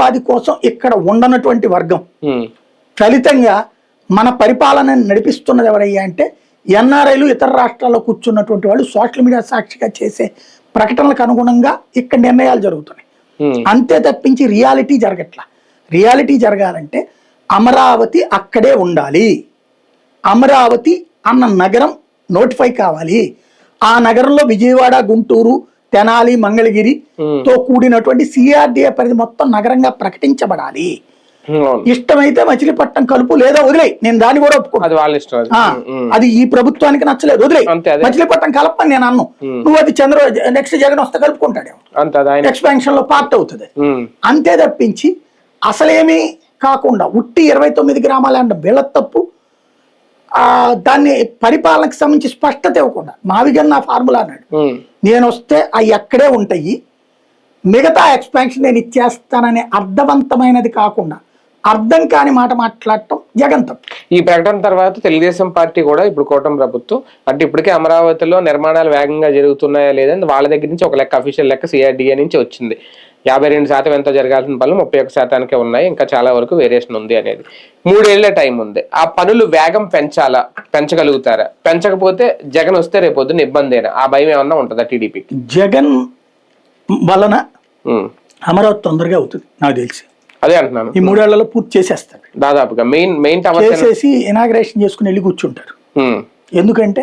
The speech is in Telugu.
ఉపాధి కోసం ఇక్కడ ఉండనటువంటి వర్గం. ఫలితంగా మన పరిపాలనని నడిపిస్తున్నది ఎవరయ్యా అంటే ఎన్ఆర్ఐలు, ఇతర రాష్ట్రాల్లో కూర్చున్నటువంటి వాళ్ళు సోషల్ మీడియా సాక్షిగా చేసే ప్రకటనలకు అనుగుణంగా ఇక్కడ నిర్ణయాలు జరుగుతున్నాయి. అంతే తప్పించి రియాలిటీ జరగట్లా. రియాలిటీ జరగాలంటే అమరావతి అక్కడే ఉండాలి, అమరావతి అన్న నగరం నోటిఫై కావాలి, ఆ నగరంలో విజయవాడ, గుంటూరు, తెనాలి, మంగళగిరితో కూడినటువంటి సిఆర్డిఏ పరిధి మొత్తం నగరంగా ప్రకటించబడాలి. ఇష్టమైతే మచిలీపట్నం కలుపు, లేదా వదిలేయి, నేను దాన్ని కూడా ఒప్పుకున్నాను. అది ఈ ప్రభుత్వానికి నచ్చలేదు, వదిలేయి, మచిలీపట్నం కలపని నేను అన్ను. నువ్వు అది నెక్స్ట్ జగన్ వస్తే కలుపుకుంటాడేమో, ఎక్స్పాన్షన్ లో పార్ట్ అవుతుంది. అంతే తప్పించి అసలేమీ కాకుండా ఉట్టి 29 గ్రామాలు అంటే వీళ్ళ తప్పు. దాన్ని పరిపాలనకు సంబంధించి స్పష్టత ఇవ్వకుండా మావిగన్ నా ఫార్ములా అన్నాడు, నేను వస్తే అవి అక్కడే ఉంటాయి, మిగతా ఎక్స్పాన్షన్ నేను ఇచ్చేస్తాననే అర్థవంతమైనది కాకుండా అర్థం కాని మాట మాట్లాడటం జగన్ తప్పు. ఈ ప్రకటన తర్వాత తెలుగుదేశం పార్టీ కూడా ఇప్పుడు కూటమి ప్రభుత్వం అంటే ఇప్పటికే అమరావతిలో నిర్మాణాలు వేగంగా జరుగుతున్నాయా లేదని వాళ్ళ దగ్గర నుంచి ఒక లెక్క, అఫీషియల్ లెక్క సిఆర్డిఏ నుంచి వచ్చింది. 52% ఎంతో జరగాల్సిన పనులు 31%కే ఉన్నాయి, ఇంకా చాలా వరకు వేరియేషన్ ఉంది అనేది. 3 ఏళ్ల టైం ఉంది. ఆ పనులు వేగం పెంచగలుగుతారా? పెంచకపోతే జగన్ వస్తే రేపొద్దున ఇబ్బందేనా? ఆ భయం ఏమన్నా ఉంటుందా టీడీపీకి? జగన్ వలన అమరావతి తొందరగా అవుతుంది నాకు తెలిసి. అదే అంటున్నాను, ఈ 3 ఏళ్లలో పూర్తి చేసేస్తారు దాదాపుగా. మెయిన్ చేసేసి ఇనాగ్రేషన్ చేసుకుని వెళ్ళి కూర్చుంటారు. ఎందుకంటే